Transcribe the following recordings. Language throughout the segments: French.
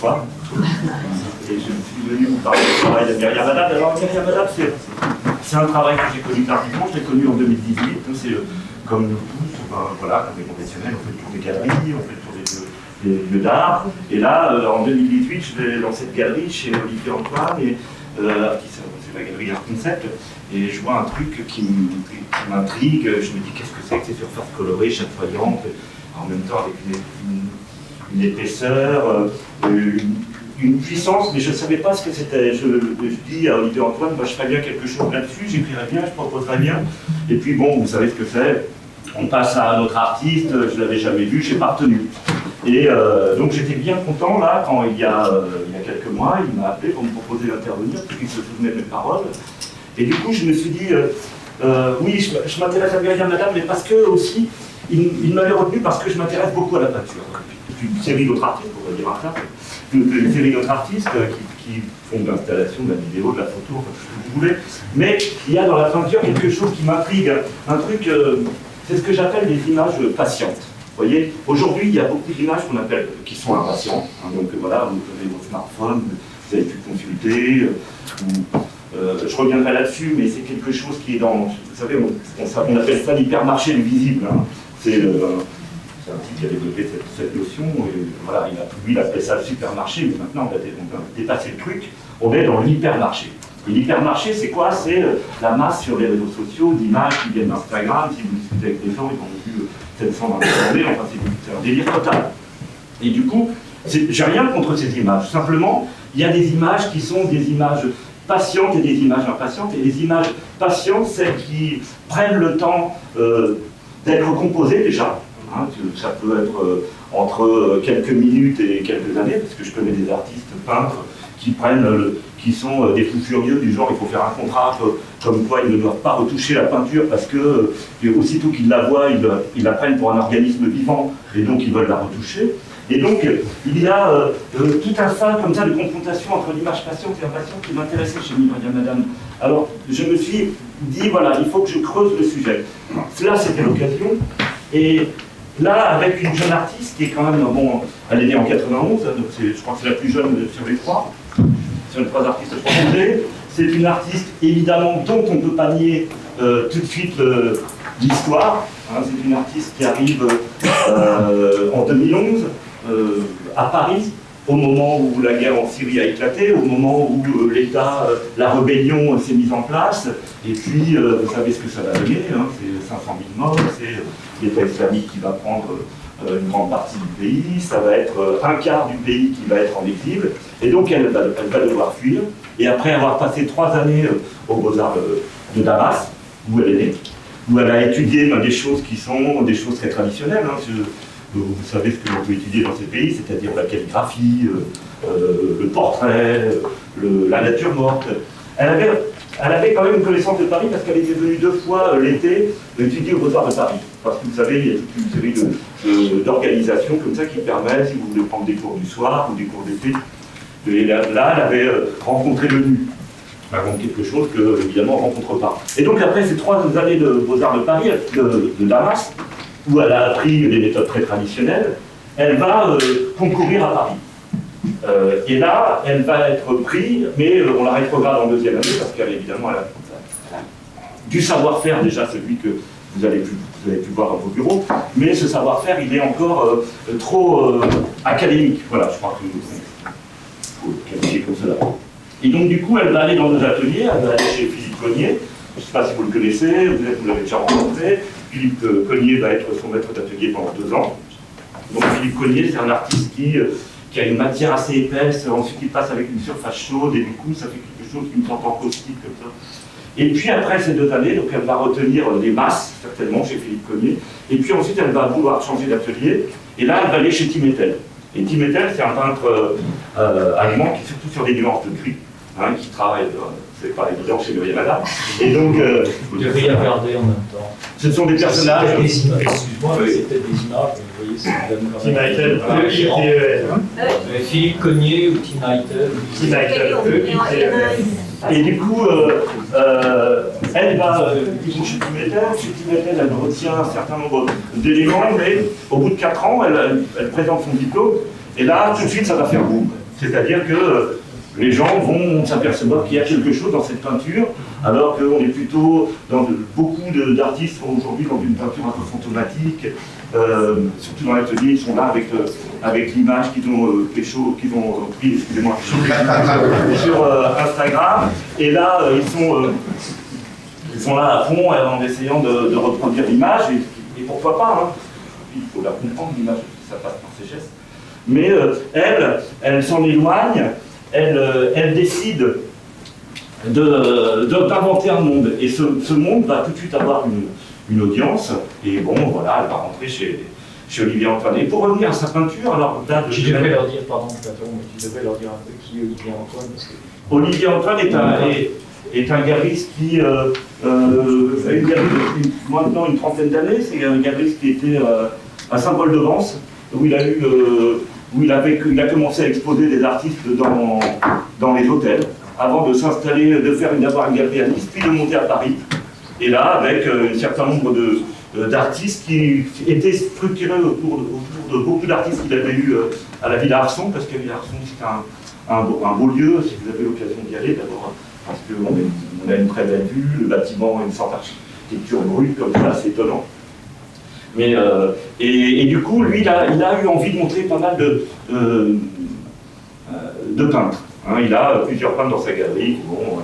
Bonsoir. Et je suis venu vous parler du travail de Myriam Haddad. Alors Myriam Haddad, c'est un travail que j'ai connu tardivement, je l'ai connu en 2018. C'est comme nous tous, voilà, comme les professionnels, on fait le tour des galeries, on fait le tour des lieux d'art. Et là, en 2018, je vais dans cette galerie chez Olivier Antoine, et, c'est la galerie Art Concept, et je vois un truc qui m'intrigue. Je me dis, qu'est-ce que c'est que ces surfaces colorées, chatoyantes, en même temps avec une épaisseur, une puissance, mais je ne savais pas ce que c'était. Je dis à Olivier Antoine, bah, je ferais bien quelque chose là-dessus, j'écrirais bien, je proposerais bien. Et puis bon, vous savez ce que c'est. On passe à un autre artiste, je ne l'avais jamais vu, je n'ai pas retenu. Et donc j'étais bien content là, quand il y a quelques mois, il m'a appelé pour me proposer d'intervenir, parce qu'il se souvenait de mes paroles. Et du coup, je me suis dit, oui, je m'intéresse à Myriam Haddad, mais parce que aussi, il m'avait retenu parce que je m'intéresse beaucoup à la peinture. Une série d'autres artistes, on va dire ça, une série d'autres artistes qui font de l'installation, de la vidéo, de la photo, enfin, tout ce que vous voulez. Mais il y a dans la peinture quelque chose qui m'intrigue, un truc, c'est ce que j'appelle des images patientes. Vous voyez, aujourd'hui, il y a beaucoup d'images qu'on appelle, qui sont impatientes. Hein, donc voilà, vous avez votre smartphone, vous avez pu consulter, je reviendrai là-dessus, mais c'est quelque chose qui est dans, vous savez, on appelle ça l'hypermarché du visible. Hein. C'est un type qui a développé cette notion, et voilà, lui il appelait ça le supermarché, mais maintenant on a dépassé le truc, on est dans l'hypermarché. Et l'hypermarché, c'est quoi? C'est la masse sur les réseaux sociaux d'images qui viennent d'Instagram. Si vous discutez avec des gens, ils ont vu 700 dans la journée, enfin c'est un délire total. Et du coup, j'ai rien contre ces images, simplement, il y a des images qui sont des images patientes et des images impatientes, et les images patientes, celles qui prennent le temps d'être composées déjà. Hein, ça peut être entre quelques minutes et quelques années, parce que je connais des artistes peintres qui sont des fous furieux du genre il faut faire un contrat comme quoi ils ne doivent pas retoucher la peinture parce que aussitôt qu'ils la voient, ils la prennent pour un organisme vivant et donc ils veulent la retoucher. Et donc il y a tout un tas comme ça de confrontation entre l'image patiente et impatiente qui m'intéressait chez Myriam Haddad. Alors je me suis dit voilà, il faut que je creuse le sujet. Là c'était l'occasion. Et là, avec une jeune artiste qui est quand même, bon, elle est née en 91, donc je crois que c'est la plus jeune sur les trois artistes proposés. C'est une artiste, évidemment, dont on ne peut pas nier tout de suite l'histoire. Hein, c'est une artiste qui arrive en 2011 à Paris, au moment où la guerre en Syrie a éclaté, au moment où la rébellion s'est mise en place. Et puis, vous savez ce que ça va donner, hein, c'est 500 000 morts, c'est l'État islamique qui va prendre une grande partie du pays, ça va être un quart du pays qui va être en exil, et donc elle va devoir fuir. Et après avoir passé 3 années aux Beaux-Arts de Damas, où elle est née, où elle a étudié des choses qui sont des choses très traditionnelles. Hein, vous savez ce que l'on peut étudier dans ces pays, c'est-à-dire la calligraphie, le portrait, la nature morte. Elle avait quand même une connaissance de Paris parce qu'elle était venue 2 fois l'été étudier aux Beaux-Arts de Paris. Parce que vous savez, il y a toute une série d'organisations comme ça qui permettent, si vous voulez prendre des cours du soir ou des cours d'été. Et là, elle avait rencontré le nu. Donc quelque chose que, évidemment, on ne rencontre pas. Et donc après ces 3 années de Beaux-Arts de Paris, de Damas, où elle a appris des méthodes très traditionnelles, elle va concourir à Paris. Et là, elle va être prise, mais on la rétrograde en 2e année, parce qu'elle, évidemment, elle a du savoir-faire, déjà celui que vous avez pu voir dans vos bureaux, mais ce savoir-faire, il est encore trop académique. Voilà, je crois qu'il faut qualifier comme cela. Et donc, du coup, elle va aller dans nos ateliers, elle va aller chez Philippe Cognier. Je ne sais pas si vous le connaissez, vous l'avez déjà rencontré. Philippe Cognier va être son maître d'atelier pendant 2 ans. Donc Philippe Cognier, c'est un artiste qui a une matière assez épaisse, ensuite il passe avec une surface chaude, et du coup ça fait quelque chose qui me semble caustique comme ça. Et puis après ces 2 années, donc elle va retenir des masses, certainement, chez Philippe Cognier, et puis ensuite elle va vouloir changer d'atelier, et là elle va aller chez Tim Ettel. Et Tim Ettel, c'est un peintre allemand qui est surtout sur des nuances de gris, hein, qui travaille, c'est pas évident chez Myriam Haddad. Et donc, vous devriez regarder en même temps. Ce sont des personnages. Excuse-moi, mais c'était des images, vous voyez, c'est Tim Ettel, Philippe Cognier ou Tim Ettel. Tim Ettel, et du coup, elle va chez Tim Ettel. Chez Tim Ettel, elle retient un certain nombre d'éléments, mais au bout de 4 ans, elle présente son diplôme, et là, tout de suite, ça va faire boum. C'est-à-dire que les gens vont s'apercevoir qu'il y a quelque chose dans cette peinture, alors qu'on est plutôt dans beaucoup d'artistes sont aujourd'hui dans une peinture un peu fantomatique, surtout dans l'atelier, ils sont là avec l'image qu'ils ont pris, excusez-moi, sur Instagram, et là ils sont là à fond en essayant de reproduire l'image, et pourquoi pas, hein. Il faut la comprendre l'image, ça passe par ses gestes. Mais elle s'en éloigne, elle décide d'inventer un monde. Et ce monde va tout de suite avoir une audience. Et bon, voilà, elle va rentrer chez Olivier Antoine. Et pour revenir à sa peinture, alors là... Tu devrais leur dire, pardon, mais tu devrais leur dire un peu qui est Olivier Antoine. Parce que... Olivier Antoine est un galeriste qui a une galerie depuis maintenant une trentaine d'années. C'est un galeriste qui était à Saint-Paul-de-Vence, où il a commencé à exposer des artistes dans les hôtels, avant de s'installer, d'avoir une galerie à Nice, puis de monter à Paris. Et là, avec un certain nombre d'artistes qui étaient structurés autour de beaucoup d'artistes qu'il avait eu à la Villa Arson, parce que la Villa Arson, c'est un beau lieu, si vous avez l'occasion d'y aller, d'abord, parce qu'on a une très belle vue, le bâtiment a une sorte d'architecture brute, comme ça, c'est étonnant. Mais, et du coup, lui, il a eu envie de montrer pas mal de peintres. Hein. Il a plusieurs peintres dans sa galerie. Bon,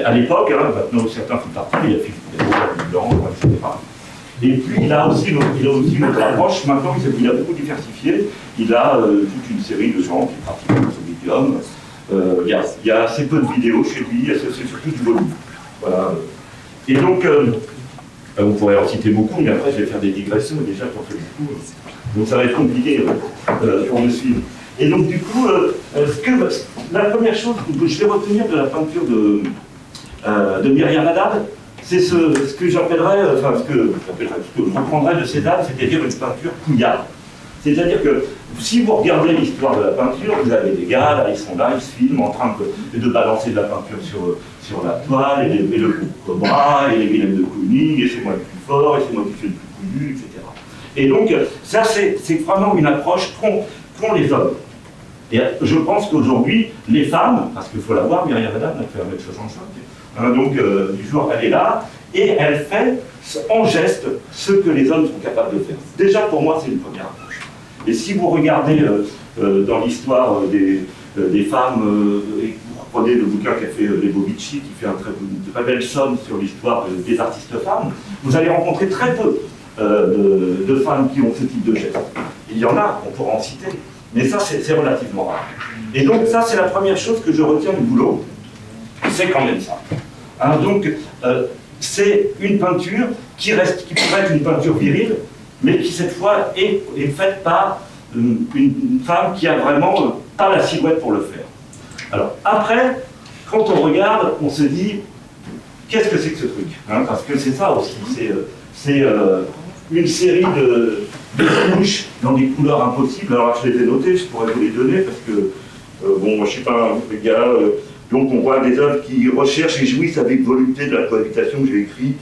à l'époque, hein, maintenant certains font partie, il a Philippe Blanc, etc. Et puis il a aussi une autre approche. Maintenant, il a beaucoup diversifié. Il a toute une série de gens qui pratiquent le médium. Il y a assez peu de vidéos chez lui, c'est surtout du volume. Voilà. Et donc, vous pourrez en citer beaucoup, mais après je vais faire des digressions, et déjà j'en fais beaucoup. Donc ça va être compliqué pour me suivre. Et donc du coup, la première chose que je vais retenir de la peinture de Myriam Haddad, c'est ce que j'appellerais, ce que je reprendrais de Cézanne, c'est-à-dire une peinture couillarde. C'est-à-dire que si vous regardez l'histoire de la peinture, vous avez des gars, là, ils sont là, ils se filment en train de balancer de la peinture sur la toile, et le bras, et les Wilhelm de Kooning, et c'est moi le plus fort, et c'est moi qui fais le plus couillu, etc. Et donc, ça, c'est vraiment une approche qu'ont les hommes. Et je pense qu'aujourd'hui, les femmes, parce qu'il faut la voir, Myriam Haddad, elle fait 1m65, hein, donc du jour, elle est là, et elle fait en geste ce que les hommes sont capables de faire. Déjà, pour moi, c'est une première approche. Et si vous regardez dans l'histoire des femmes, et que vous reprenez le bouquin qu'a fait Lebovici, qui fait une très belle somme sur l'histoire des artistes femmes, vous allez rencontrer très peu de femmes qui ont ce type de geste. Il y en a, on pourra en citer, mais ça c'est relativement rare. Et donc ça c'est la première chose que je retiens du boulot, c'est quand même ça. Hein, donc c'est une peinture qui pourrait être une peinture virile, mais qui cette fois est faite par une femme qui a vraiment pas la silhouette pour le faire. Alors après, quand on regarde, on se dit, qu'est-ce que c'est que ce truc, hein, parce que c'est ça aussi, c'est une série de couches dans des couleurs impossibles. Alors je les ai notées, je pourrais vous les donner, parce que, bon, moi je suis pas un gars, donc on voit des œuvres qui recherchent et jouissent avec volupté de la cohabitation que j'ai écrit,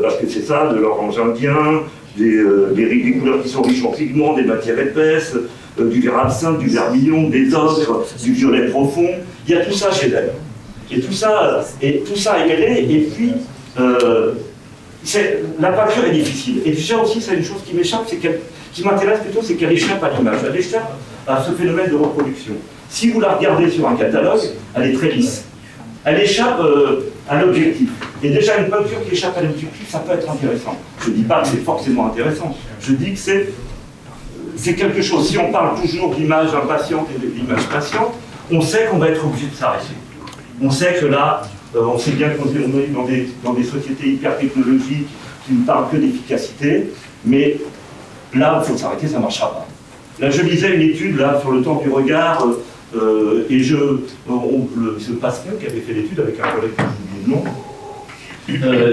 parce que c'est ça, de l'orange indien, des couleurs qui sont riches en pigments, des matières épaisses, du vert absinthe, du vermillon, des ocres, du violet profond. Il y a tout ça chez elle. Et tout ça est mêlé, et puis la peinture est difficile. Et déjà aussi, c'est une chose qui m'échappe, qui m'intéresse plutôt, c'est qu'elle échappe à l'image. Elle échappe à ce phénomène de reproduction. Si vous la regardez sur un catalogue, elle est très lisse. Elle échappe à l'objectif. Et déjà, une peinture qui échappe à l'objectif, ça peut être intéressant. Je ne dis pas que c'est forcément intéressant. Je dis que c'est quelque chose. Si on parle toujours d'image impatiente et d'image patiente, on sait qu'on va être obligé de s'arrêter. On sait que là, on sait bien qu'on est dans des sociétés hyper technologiques qui ne parlent que d'efficacité, mais là, il faut s'arrêter, ça ne marchera pas. Là, je lisais une étude là, sur le temps du regard, et ce Pascal qui avait fait l'étude avec un collègue que je vous dis le nom,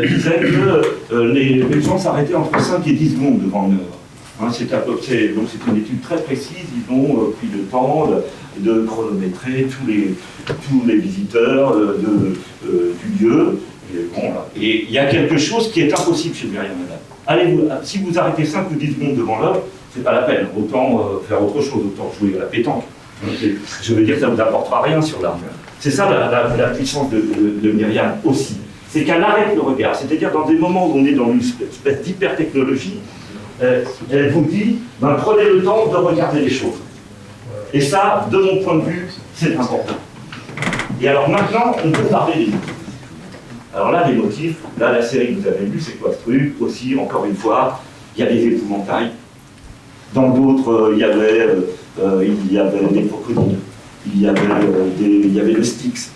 disait que les gens s'arrêtaient entre 5 et 10 secondes devant une œuvre. Hein, c'est une étude très précise, ils ont pris le temps de chronométrer tous les visiteurs du lieu. Et il y a quelque chose qui est impossible chez Myriam Haddad. Si vous arrêtez 5 ou 10 secondes devant l'œuvre, c'est pas la peine, autant faire autre chose, autant jouer à la pétanque. Je veux dire que ça ne vous apportera rien sur l'art. C'est ça la puissance de Myriam aussi. C'est qu'elle arrête le regard. C'est-à-dire dans des moments où on est dans une espèce d'hyper-technologie, elle vous dit, ben, prenez le temps de regarder les choses. Et ça, de mon point de vue, c'est important. Et alors maintenant, on peut parler des motifs. Alors là, les motifs, là, la série que vous avez vue, c'est quoi ce truc? Aussi, encore une fois, il y a des épouvantails. Dans d'autres, il y avait des crocodiles. Il y avait le Styx.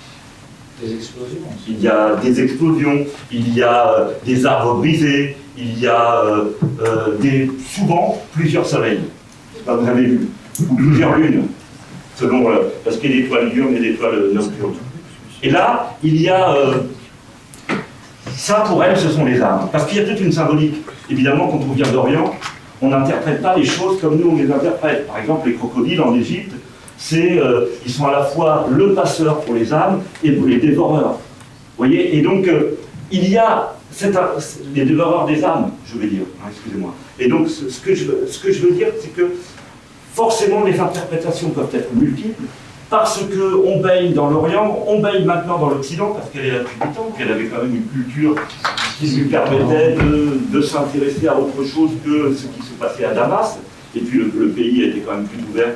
Des explosions. Il y a des explosions, il y a des arbres brisés, il y a souvent plusieurs soleils. Vous avez vu, ou plusieurs lunes, selon, parce qu'il y a des étoiles diurnes et des étoiles nocturnes. Et là, il y a ça pour elle, ce sont les âmes. Parce qu'il y a toute une symbolique. Évidemment, quand on vient d'Orient, on n'interprète pas les choses comme nous on les interprète. Par exemple, les crocodiles en Égypte, ils sont à la fois le passeur pour les âmes et les dévoreurs. Vous voyez? Et donc, il y a les dévoreurs des âmes, je vais dire, hein, excusez-moi. Et donc, ce que je veux dire, c'est que forcément, les interprétations peuvent être multiples, parce qu'on baigne dans l'Orient, on baigne maintenant dans l'Occident, parce qu'elle est là depuis 8 ans, qu'elle avait quand même une culture qui lui permettait de s'intéresser à autre chose que ce qui se passait à Damas. Et puis le pays était quand même plus ouvert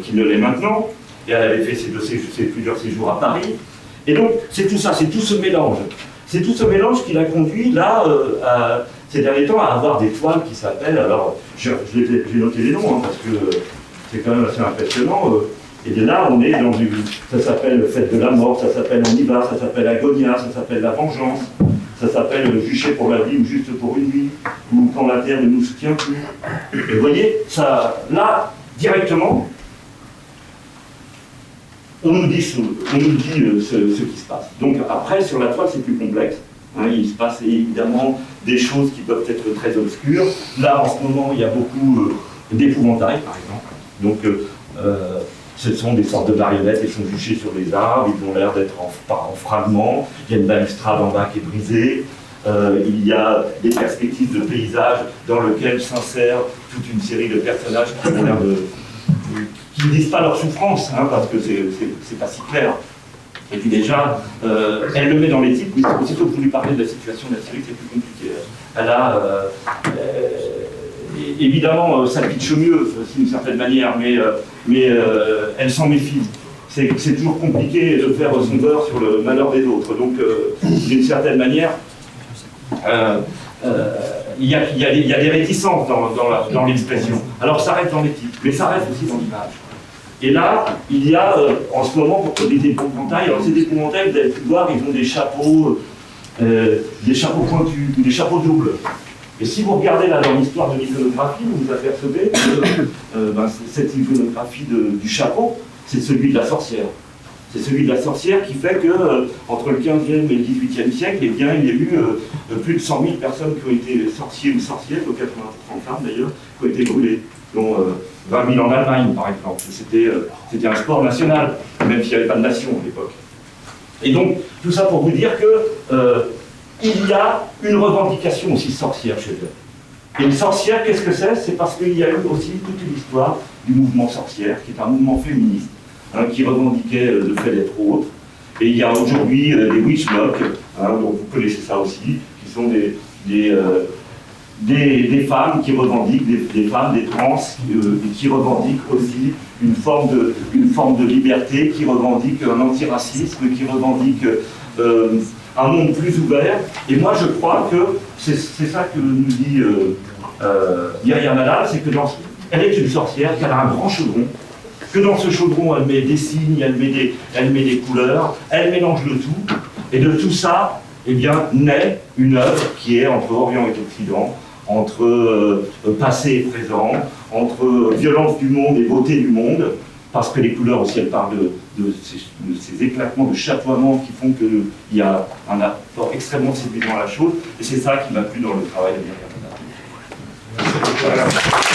qu'il ne l'est maintenant. Et elle avait fait plusieurs séjours à Paris. Et donc, c'est tout ça, c'est tout ce mélange. C'est tout ce mélange qui l'a conduit, là, ces derniers temps, à avoir des toiles qui s'appellent, alors, j'ai noté les noms, hein, parce que c'est quand même assez impressionnant. Et là, on est dans ça s'appelle Fête de la mort, ça s'appelle On y va, ça s'appelle Agonia, ça s'appelle La vengeance, ça s'appelle Juché pour la vie ou juste pour une nuit, ou Quand la terre ne nous soutient plus. Et vous voyez, ça, là, directement, on nous dit ce qui se passe. Donc après, sur la toile, c'est plus complexe. Hein, il se passe évidemment des choses qui peuvent être très obscures. Là, en ce moment, il y a beaucoup d'épouvantails, par exemple. Donc, ce sont des sortes de marionnettes, ils sont juchés sur les arbres, ils ont l'air d'être en fragments. Il y a une balustrade en bas qui est brisée. Il y a des perspectives de paysages dans lesquelles s'insèrent toute une série de personnages qui ont l'air qui ne disent pas leur souffrance, hein, parce que c'est pas si clair. Et puis déjà, elle le met dans les titres, mais aussitôt que vous lui parlez de la situation de la série, c'est plus compliqué. Elle a, évidemment, ça pitche mieux, d'une certaine manière, mais elle s'en méfie. C'est toujours compliqué de faire son beurre sur le malheur des autres. Donc, d'une certaine manière, il y a des réticences dans l'expression. Alors, ça reste dans les titres, mais ça reste aussi dans l'image. Et là, il y a en ce moment des épouvantails. Alors, ces épouvantails, vous avez pu voir, ils ont des chapeaux pointus, des chapeaux doubles. Et si vous regardez là dans l'histoire de l'iconographie, vous vous apercevez que cette iconographie du chapeau, c'est celui de la sorcière. C'est celui de la sorcière qui fait que, entre le 15e et le 18e siècle, eh bien, il y a eu plus de 100 000 personnes qui ont été sorciers ou sorcières, 80% de femmes d'ailleurs, qui ont été brûlées, dont 20 000 en Allemagne, par exemple. C'était un sport national, même s'il n'y avait pas de nation à l'époque. Et donc, tout ça pour vous dire que il y a une revendication aussi sorcière chez eux. Et une sorcière, qu'est-ce que c'est? C'est parce qu'il y a eu aussi toute une histoire du mouvement sorcière, qui est un mouvement féministe, hein, qui revendiquait le fait d'être autre. Et il y a aujourd'hui des witch-mock, hein, donc vous connaissez ça aussi, qui sont des femmes qui revendiquent, des femmes, des trans, qui revendiquent aussi une forme de liberté, qui revendiquent un antiracisme, qui revendiquent un monde plus ouvert. Et moi je crois que c'est ça que nous dit Myriam Haddad, c'est que elle est une sorcière, qu'elle a un grand chaudron, que dans ce chaudron elle met des signes, elle met des couleurs, elle mélange le tout, et de tout ça, eh bien, naît une œuvre qui est entre Orient et Occident, entre passé et présent, entre violence du monde et beauté du monde, parce que les couleurs aussi, elles parlent de ces éclatements, de chatoiements qui font qu'il y a un apport extrêmement séduisant à la chose, et c'est ça qui m'a plu dans le travail de Myriam Haddad.